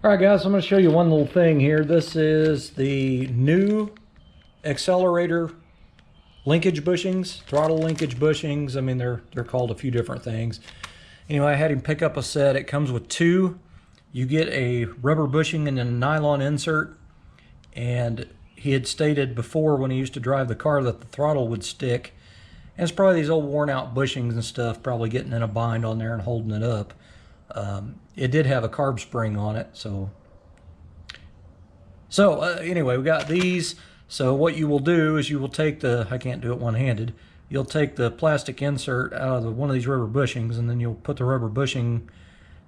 All right, guys, I'm going to show you one little thing here. This is the new accelerator linkage bushings, throttle linkage bushings. I mean, they're called a few different things. Anyway, I had him pick up a set. It comes with two. You get a rubber bushing and a nylon insert. And he had stated before when he used to drive the car that the throttle would stick. And it's probably these old worn out bushings and stuff, probably getting in a bind on there and holding it up. It did have a carb spring on it, so anyway, we got these. So what you will do is you will take the, I can't do it one-handed, you'll take the plastic insert out of one of these rubber bushings, and then you'll put the rubber bushing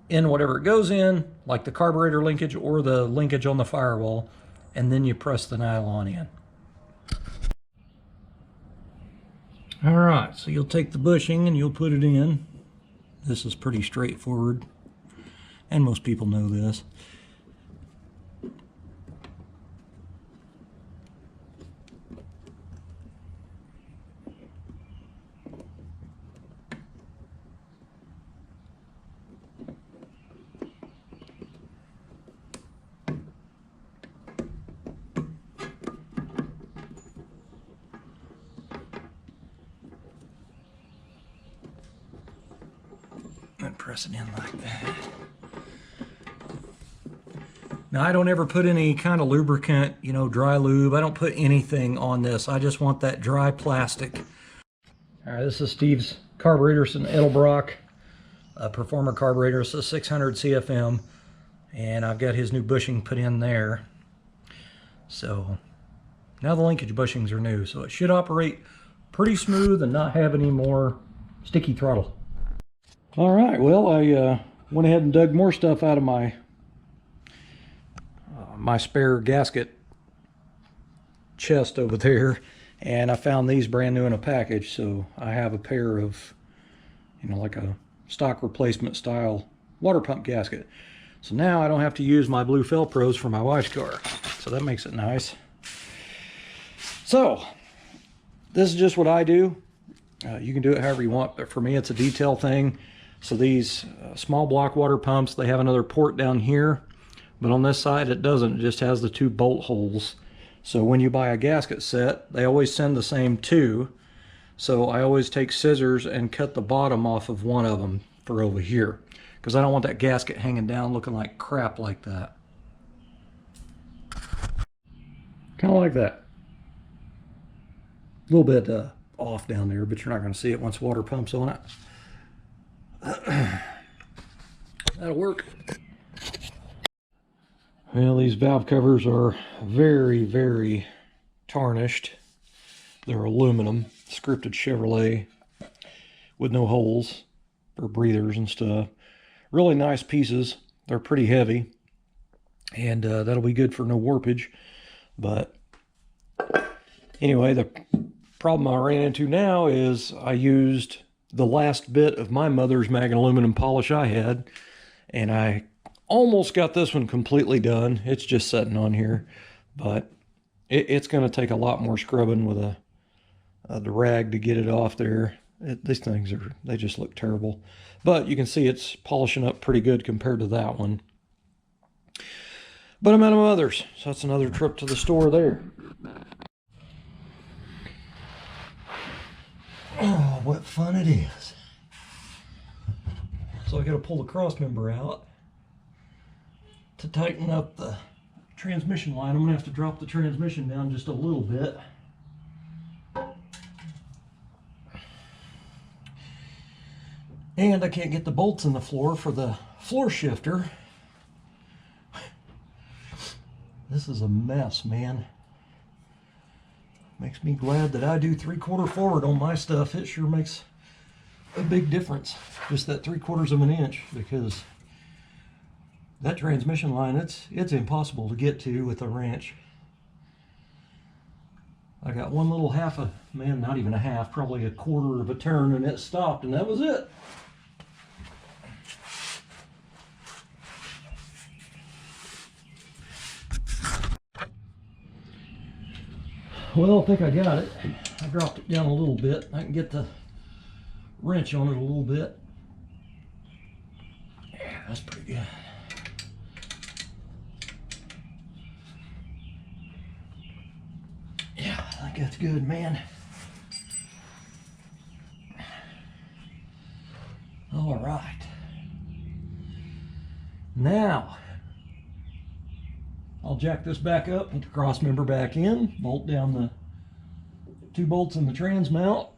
in whatever it goes in, like the carburetor linkage or the linkage on the firewall, and then you press the nylon in. All right, so you'll take the bushing and you'll put it in. This is pretty straightforward, and most people know this. And press it in like that. Now, I don't ever put any kind of lubricant, you know, dry lube. I don't put anything on this. I just want that dry plastic. All right, this is Steve's carburetor. It's an Edelbrock Performer carburetor. It's a 600 CFM. And I've got his new bushing put in there. So now the linkage bushings are new. So it should operate pretty smooth and not have any more sticky throttle. All right, well, I went ahead and dug more stuff out of my my spare gasket chest over there, and I found these brand new in a package. So I have a pair of, you know, like a stock replacement style water pump gasket. So now I don't have to use my blue Felpros for my wife's car. So that makes it nice. So this is just what I do. You can do it however you want, but for me it's a detail thing. So these small block water pumps, they have another port down here, but on this side it doesn't. It just has the two bolt holes. So when you buy a gasket set, they always send the same two. So I always take scissors and cut the bottom off of one of them for over here, because I don't want that gasket hanging down looking like crap like that. Kind of like that. A little bit off down there, but you're not going to see it once water pumps on it. That'll work. Well, these valve covers are very, very tarnished. They're aluminum, scripted Chevrolet with no holes for breathers and stuff. Really nice pieces. They're pretty heavy, and that'll be good for no warpage. But anyway, the problem I ran into now is I used the last bit of my mother's mag and aluminum polish I had, and I almost got this one completely done. It's just sitting on here, but it's going to take a lot more scrubbing with the rag to get it off there. These things they just look terrible, but you can see it's polishing up pretty good compared to that one. But I'm out of others, so that's another trip to the store there. Oh, what fun it is. So I got to pull the cross member out to tighten up the transmission line. I'm going to have to drop the transmission down just a little bit. And I can't get the bolts in the floor for the floor shifter. This is a mess, man. Makes me glad that I do 3/4 forward on my stuff. It sure makes a big difference, just that 3/4 of an inch, because that transmission line, it's impossible to get to with a wrench. I got one little man, not even a half, probably a 1/4 of a turn, and it stopped, and that was it. Well, I think I got it. I dropped it down a little bit. I can get the wrench on it a little bit. Yeah, that's pretty good. that's good, man. All right. Now, I'll jack this back up, put the cross member back in, bolt down the 2 bolts in the trans mount,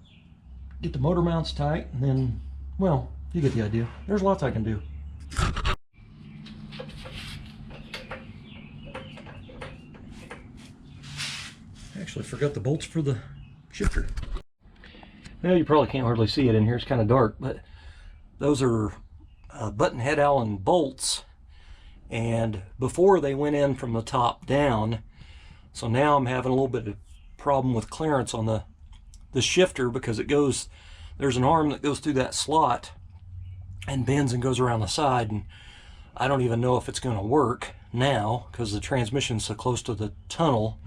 get the motor mounts tight, and then, well, you get the idea. There's lots I can do. Actually forgot the bolts for the shifter. Well, you probably can't hardly see it in here. It's kind of dark, but those are button head Allen bolts, and before they went in from the top down, so now I'm having a little bit of problem with clearance on the shifter, because it goes, there's an arm that goes through that slot and bends and goes around the side, and I don't even know if it's going to work now because the transmission's so close to the tunnel.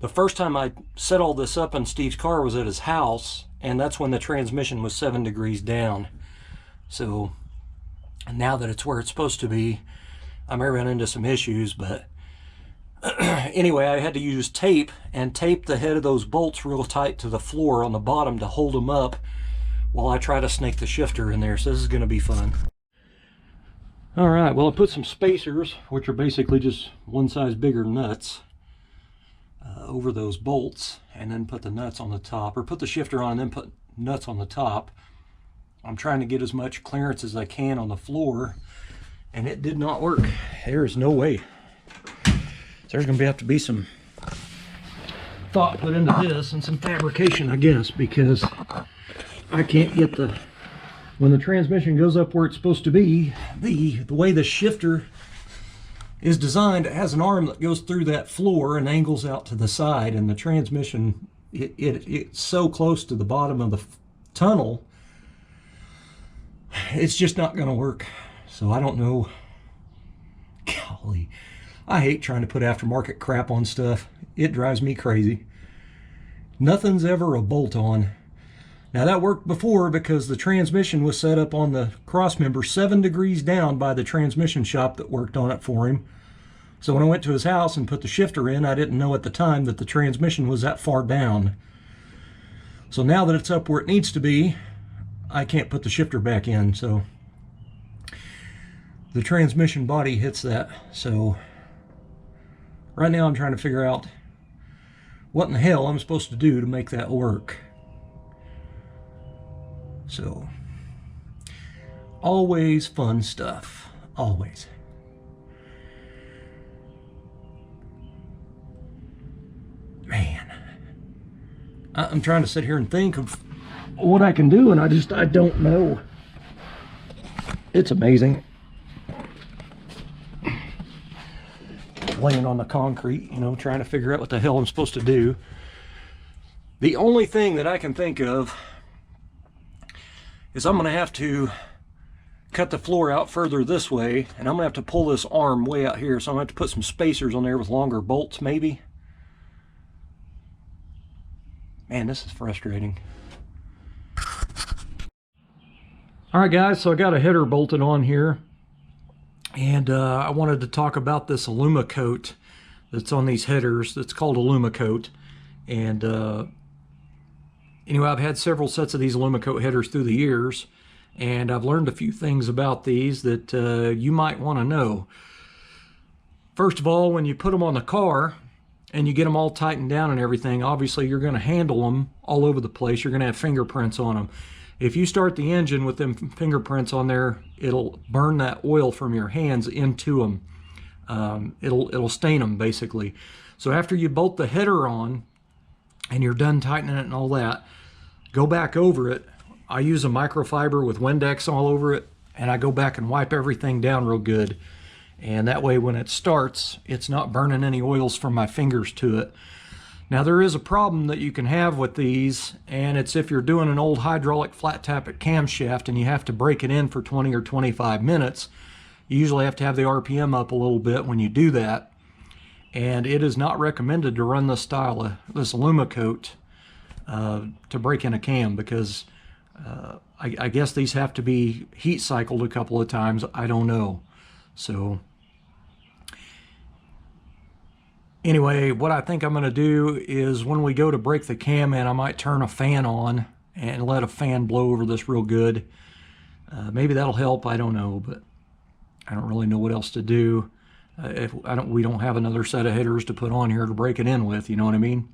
The first time I set all this up in Steve's car was at his house, and that's when the transmission was 7 degrees down. So now that it's where it's supposed to be, I may run into some issues, but anyway, I had to use tape and tape the head of those bolts real tight to the floor on the bottom to hold them up while I try to snake the shifter in there. So this is going to be fun. All right, well, I put some spacers, which are basically just one size bigger nuts, over those bolts, and then put the nuts on the top, or put the shifter on and then put nuts on the top. I'm trying to get as much clearance as I can on the floor, and it did not work. There is no way. There's going to have to be some thought put into this and some fabrication, I guess, because I can't get the, when the transmission goes up where it's supposed to be, the way the shifter is designed, it has an arm that goes through that floor and angles out to the side, and the transmission, it's so close to the bottom of the tunnel, it's just not going to work. So I don't know. Golly, I hate trying to put aftermarket crap on stuff. It drives me crazy. Nothing's ever a bolt-on. Now that worked before because the transmission was set up on the cross member 7 degrees down by the transmission shop that worked on it for him. So when I went to his house and put the shifter in, I didn't know at the time that the transmission was that far down. So now that it's up where it needs to be, I can't put the shifter back in. So the transmission body hits that. So right now I'm trying to figure out what in the hell I'm supposed to do to make that work. So, always fun stuff, always. Man, I'm trying to sit here and think of what I can do, and I don't know. It's amazing. Laying on the concrete, you know, trying to figure out what the hell I'm supposed to do. The only thing that I can think of is I'm going to have to cut the floor out further this way, and I'm going to have to pull this arm way out here, so I'm going to have to put some spacers on there with longer bolts, maybe. Man, this is frustrating. Alright guys, so I got a header bolted on here, and I wanted to talk about this Alumacoat that's on these headers. It's called Alumacoat, and anyway, I've had several sets of these Alumacoat headers through the years, and I've learned a few things about these that you might want to know. First of all, when you put them on the car and you get them all tightened down and everything, obviously you're going to handle them all over the place. You're going to have fingerprints on them. If you start the engine with them fingerprints on there, it'll burn that oil from your hands into them. It'll stain them, basically. So after you bolt the header on and you're done tightening it and all that, go back over it. I use a microfiber with Windex all over it, and I go back and wipe everything down real good. And that way when it starts, it's not burning any oils from my fingers to it. Now there is a problem that you can have with these, and it's if you're doing an old hydraulic flat tappet camshaft and you have to break it in for 20 or 25 minutes, you usually have to have the RPM up a little bit when you do that. And it is not recommended to run this style of this Alumacoat to break in a cam, because I guess these have to be heat cycled a couple of times. I don't know. So Anyway, what I think I'm going to do is when we go to break the cam in, I might turn a fan on and let a fan blow over this real good. Maybe that'll help, I don't know, but I don't really know what else to do. If we don't have another set of headers to put on here to break it in with, you know what I mean?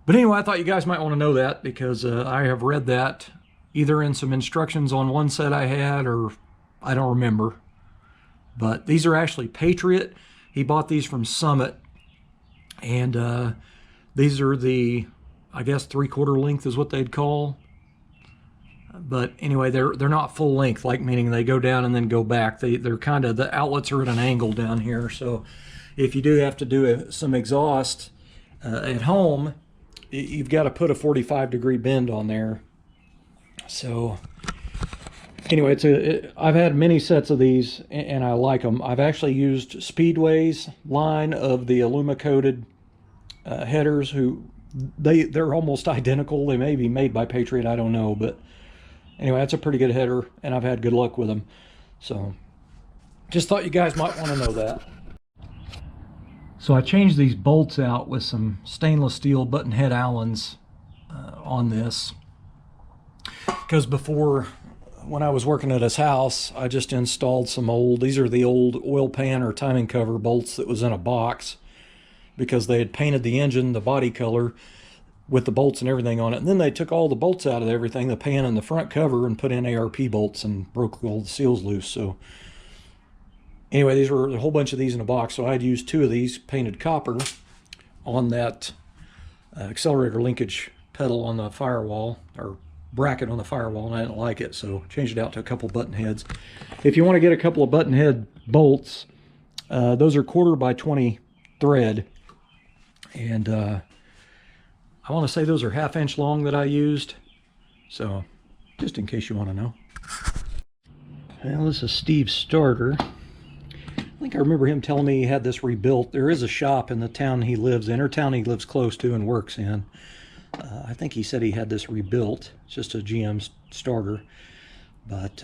But anyway, I thought you guys might want to know that because I have read that either in some instructions on one set I had, or I don't remember. But these are actually Patriot. He bought these from Summit, and these are the, I guess, 3/4 length is what they'd call. But anyway, they're not full length, like meaning they go down and then go back. They're kind of, the outlets are at an angle down here. So if you do have to do some exhaust at home, you've got to put a 45-degree bend on there. So anyway, I've had many sets of these and I like them. I've actually used Speedway's line of the Aluma-coated headers. They're almost identical. They may be made by Patriot, I don't know, but anyway, that's a pretty good header, and I've had good luck with them. So just thought you guys might want to know that. So I changed these bolts out with some stainless steel button head Allens on this, because before, when I was working at his house, I just installed some these are the old oil pan or timing cover bolts that was in a box, because they had painted the engine the body color with the bolts and everything on it, and then they took all the bolts out of everything, the pan and the front cover, and put in ARP bolts and broke all the seals loose. So anyway, these were a whole bunch of these in a box, so I'd used 2 of these painted copper on that accelerator linkage pedal on the firewall, or bracket on the firewall, and I didn't like it, so changed it out to a couple button heads. If you want to get a couple of button head bolts, those are 1/4 by 20 thread, and I want to say those are 1/2 inch long that I used, so just in case you want to know. Well, this is Steve's starter. I think I remember him telling me he had this rebuilt. There is a shop in the town he lives in, or town he lives close to and works in. I think he said he had this rebuilt. It's just a GM starter. But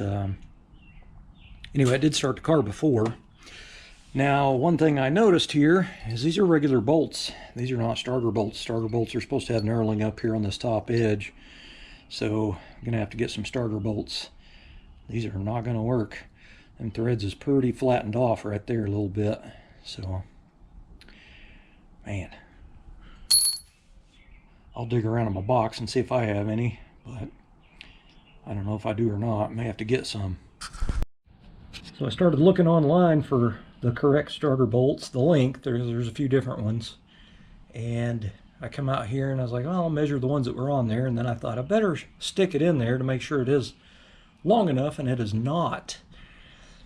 anyway, I did start the car before. Now, one thing I noticed here is these are regular bolts. These are not starter bolts. Starter bolts are supposed to have knurling up here on this top edge. So I'm going to have to get some starter bolts. These are not going to work. And threads is pretty flattened off right there a little bit. So, man. I'll dig around in my box and see if I have any, but I don't know if I do or not. I may have to get some. So I started looking online for the correct starter bolts, the length. There's a few different ones, and I come out here and I was like, well, I'll measure the ones that were on there, and then I thought I better stick it in there to make sure it is long enough, and it is not.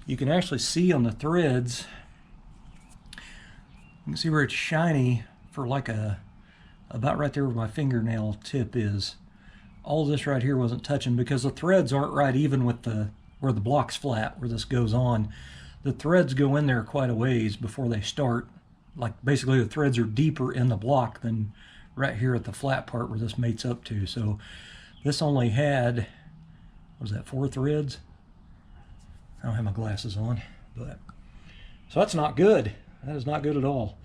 You can actually see on the threads, you can see where it's shiny for like about right there where my fingernail tip is. All this right here wasn't touching because the threads aren't right even with where the block's flat, where this goes on. The threads go in there quite a ways before they start. Like basically the threads are deeper in the block than right here at the flat part where this mates up to. So this only had, what was that, 4 threads? I don't have my glasses on, but so that's not good. That is not good at all.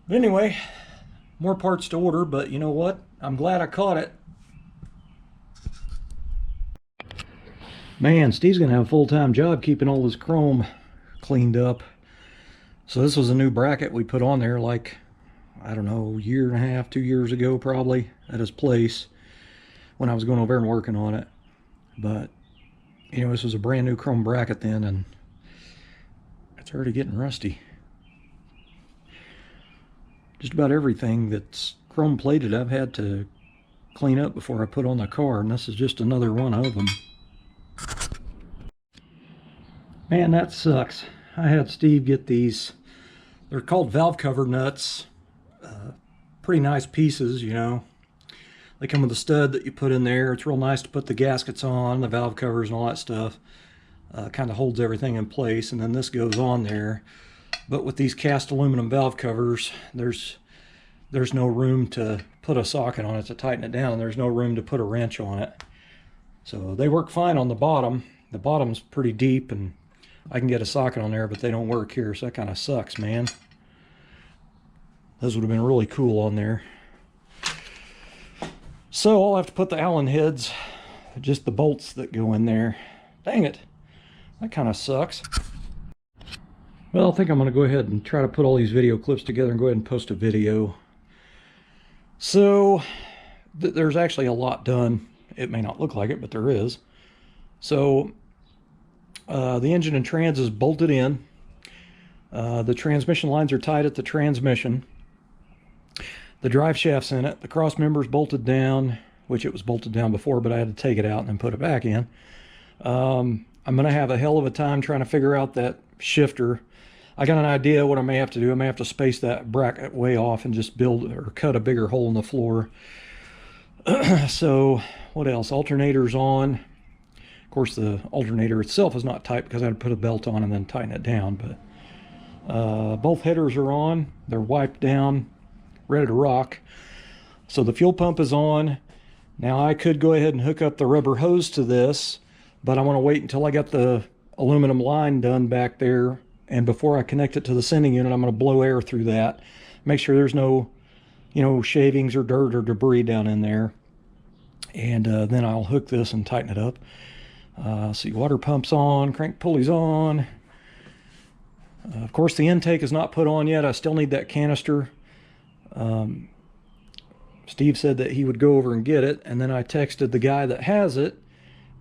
But anyway, more parts to order, but you know what? I'm glad I caught it. Man, Steve's gonna have a full-time job keeping all this chrome cleaned up. So this was a new bracket we put on there like, I don't know, 1.5, 2 years ago probably at his place when I was going over and working on it. But you know, this was a brand new chrome bracket then, and it's already getting rusty. Just about everything that's chrome plated I've had to clean up before I put on the car, and this is just another one of them. Man, that sucks. I had Steve get these, they're called valve cover nuts. Pretty nice pieces, you know. They come with a stud that you put in there. It's real nice to put the gaskets on, the valve covers and all that stuff. Kind of holds everything in place, and then this goes on there. But with these cast aluminum valve covers, there's no room to put a socket on it to tighten it down. There's no room to put a wrench on it. So they work fine on the bottom. The bottom's pretty deep, and I can get a socket on there, but they don't work here, so that kind of sucks, man. Those would have been really cool on there. So I'll have to put the Allen heads, just the bolts that go in there. Dang it, that kind of sucks. Well, I think I'm going to go ahead and try to put all these video clips together and go ahead and post a video. So there's actually a lot done. It may not look like it, but there is. So the engine and trans is bolted in. The transmission lines are tied at the transmission. The drive shaft's in it. The cross member's bolted down, which it was bolted down before, but I had to take it out and then put it back in. I'm going to have a hell of a time trying to figure out that shifter. I got an idea what I may have to do. I may have to space that bracket way off and just build or cut a bigger hole in the floor. So what else? Alternator's on. Of course, the alternator itself is not tight because I had to put a belt on and then tighten it down. But both headers are on. They're wiped down, ready to rock. So the fuel pump is on. Now I could go ahead and hook up the rubber hose to this, but I want to wait until I got the aluminum line done back there. And before I connect it to the sending unit, I'm going to blow air through that. Make sure there's no, shavings or dirt or debris down in there. And then I'll hook this and tighten it up. See, water pump's on, crank pulley's on. Of course, the intake is not put on yet. I still need that canister. Steve said that he would go over and get it, and then I texted the guy that has it,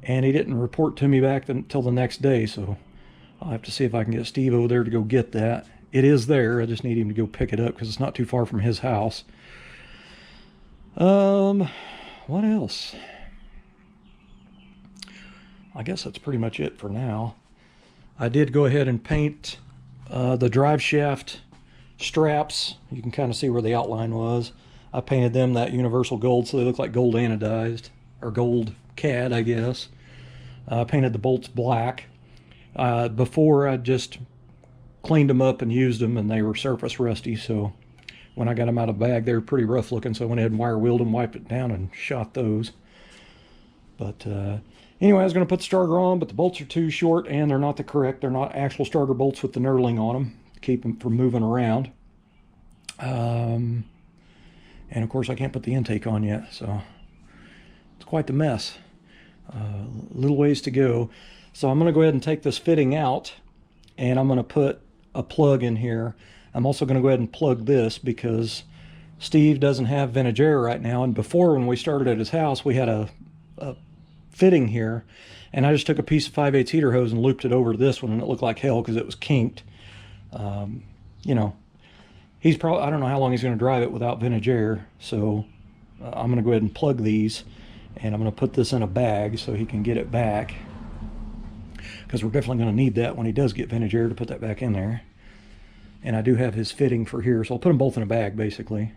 and he didn't report to me back until the next day, so I'll have to see if I can get Steve over there to go get that. It is there. I just need him to go pick it up because it's not too far from his house. What else? I guess that's pretty much it for now. I did go ahead and paint the drive shaft straps. You can kind of see where the outline was. I painted them that universal gold so they look like gold anodized, or gold cad, I guess. I painted the bolts black. Before I just cleaned them up and used them, and they were surface rusty, so when I got them out of the bag they were pretty rough looking, so I went ahead and wire wheeled them, wiped it down, and shot those. But anyway, I was going to put the starter on, but the bolts are too short and they're not they're not actual starter bolts with the knurling on them to keep them from moving around. And of course I can't put the intake on yet, so it's quite the mess. Little ways to go. So I'm going to go ahead and take this fitting out, and I'm going to put a plug in here. I'm also going to go ahead and plug this because Steve doesn't have vintage air right now, and before, when we started at his house, we had a fitting here, and I just took a piece of 5/8 heater hose and looped it over to this one, and it looked like hell because it was kinked. He's probably, I don't know how long he's going to drive it without vintage air, so I'm going to go ahead and plug these, and I'm going to put this in a bag so he can get it back, because we're definitely going to need that when he does get vintage air to put that back in there. And I do have his fitting for here, so I'll put them both in a bag basically.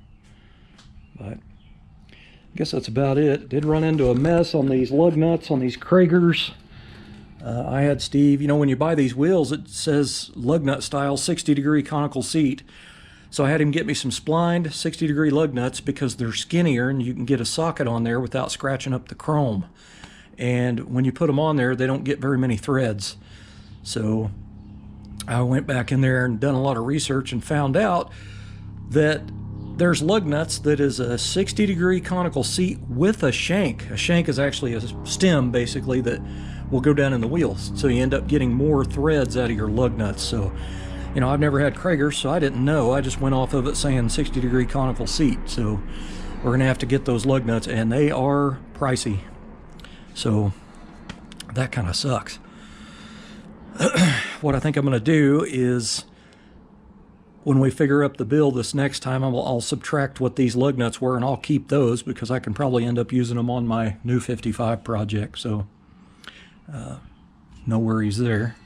But I guess that's about it. Did run into a mess on these lug nuts on these Kragers. I had Steve, when you buy these wheels, it says lug nut style 60-degree conical seat. So I had him get me some splined 60-degree lug nuts because they're skinnier and you can get a socket on there without scratching up the chrome. And when you put them on there, they don't get very many threads. So I went back in there and done a lot of research and found out that there's lug nuts that is a 60-degree conical seat with a shank. A shank is actually a stem, basically, that will go down in the wheels. So you end up getting more threads out of your lug nuts. So, I've never had Kragers, so I didn't know. I just went off of it saying 60-degree conical seat. So we're going to have to get those lug nuts, and they are pricey. So that kind of sucks. What I think I'm going to do is, when we figure up the bill this next time, I'll subtract what these lug nuts were, and I'll keep those because I can probably end up using them on my new 55 project. So no worries there.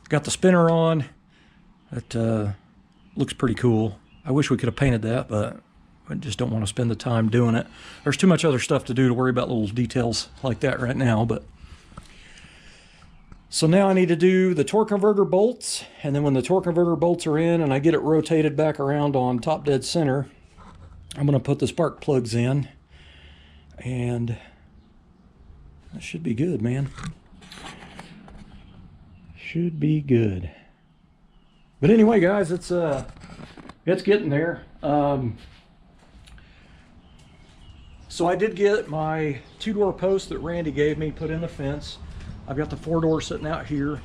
Got the spinner on. That looks pretty cool. I wish we could have painted that, but I just don't want to spend the time doing it. There's too much other stuff to do to worry about little details like that right now. But so now I need to do the torque converter bolts, and then when the torque converter bolts are in and I get it rotated back around on top dead center, I'm going to put the spark plugs in, and that should be good, man. Should be good. But anyway, guys, it's it's getting there. So I did get my 2-door post that Randy gave me put in the fence. I've got the 4-door sitting out here.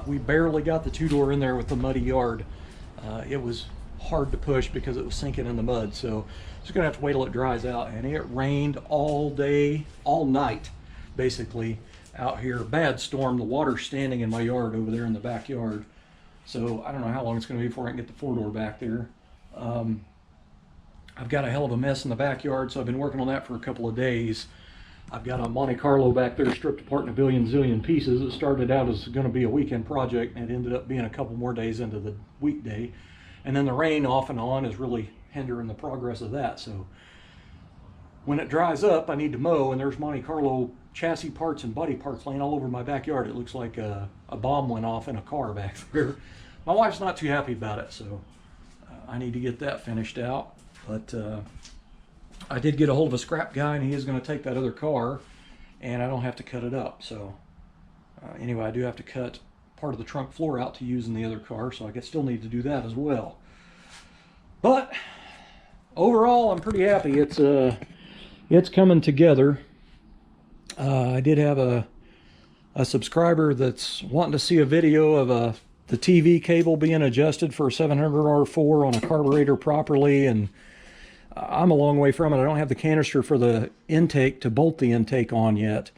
We barely got the 2-door in there with the muddy yard. It was hard to push because it was sinking in the mud, so just gonna have to wait till it dries out. And it rained all day, all night, basically out here. Bad storm. The water's standing in my yard over there in the backyard, so I don't know how long it's gonna be before I can get the 4-door back there. I've got a hell of a mess in the backyard, so I've been working on that for a couple of days. I've got a Monte Carlo back there stripped apart in a billion zillion pieces. It started out as going to be a weekend project, and it ended up being a couple more days into the weekday. And then the rain off and on is really hindering the progress of that. So when it dries up, I need to mow, and there's Monte Carlo chassis parts and body parts laying all over my backyard. It looks like a bomb went off in a car back there. My wife's not too happy about it, so I need to get that finished out. But I did get a hold of a scrap guy, and he is going to take that other car, and I don't have to cut it up. So anyway, I do have to cut part of the trunk floor out to use in the other car, so I still need to do that as well. But overall, I'm pretty happy. It's coming together. I did have a subscriber that's wanting to see a video of the TV cable being adjusted for a 700R4 on a carburetor properly, and I'm a long way from it. I don't have the canister for the intake to bolt the intake on yet.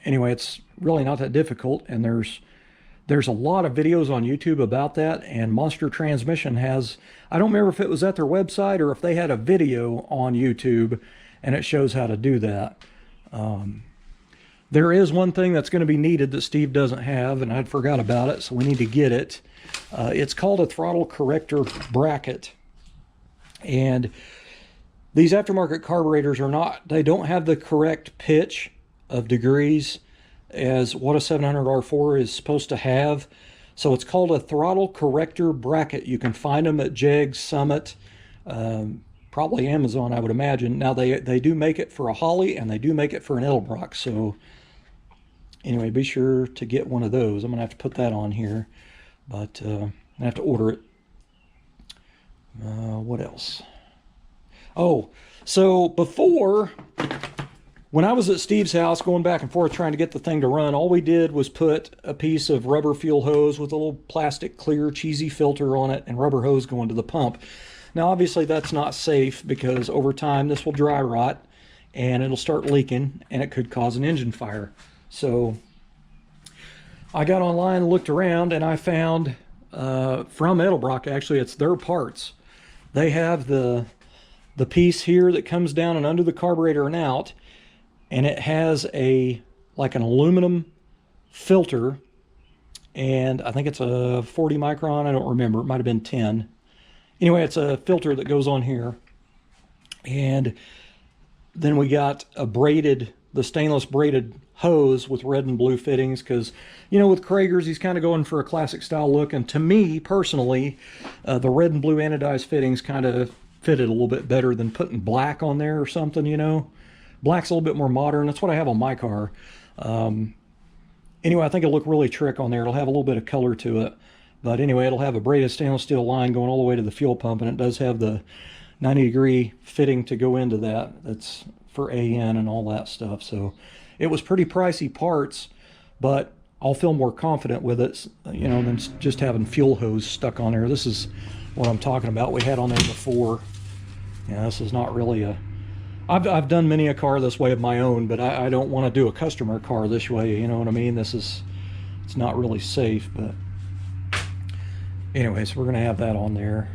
Anyway, it's really not that difficult, and there's a lot of videos on YouTube about that, and Monster Transmission has, I don't remember if it was at their website or if they had a video on YouTube, and it shows how to do that. There is one thing that's going to be needed that Steve doesn't have, and I'd forgot about it, so we need to get it. It's called a throttle corrector bracket. And these aftermarket carburetors they don't have the correct pitch of degrees as what a 700R4 is supposed to have. So it's called a throttle corrector bracket. You can find them at Jegs, Summit, probably Amazon, I would imagine. Now they do make it for a Holly, and they do make it for an Edelbrock. So anyway, be sure to get one of those. I'm gonna have to put that on here, but I have to order it. What else? Oh, so before, when I was at Steve's house going back and forth trying to get the thing to run, all we did was put a piece of rubber fuel hose with a little plastic clear cheesy filter on it and rubber hose going to the pump. Now obviously that's not safe, because over time this will dry rot and it'll start leaking, and it could cause an engine fire. So I got online, looked around, and I found from Edelbrock, actually it's their parts. They have the piece here that comes down and under the carburetor and out, and it has like an aluminum filter, and I think it's a 40 micron, I don't remember, it might have been 10. Anyway, it's a filter that goes on here. And then we got the stainless braided hose with red and blue fittings, because, you know, with Krager's, he's kind of going for a classic style look, and to me personally, the red and blue anodized fittings kind of fitted a little bit better than putting black on there or something, you know. Black's a little bit more modern. That's what I have on my car. Anyway, I think it'll look really trick on there. It'll have a little bit of color to it. But anyway, it'll have a braided stainless steel line going all the way to the fuel pump, and it does have the 90-degree fitting to go into that. That's for AN and all that stuff. So it was pretty pricey parts, but I'll feel more confident with it, you know, than just having fuel hose stuck on there. This is what I'm talking about. We had on there before. Yeah, this is not really a... I've done many a car this way of my own, but I don't want to do a customer car this way, you know what I mean? It's not really safe, but anyway, so we're going to have that on there.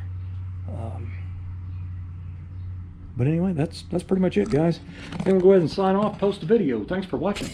But anyway, that's pretty much it, guys. I'm going to go ahead and sign off, post a video. Thanks for watching.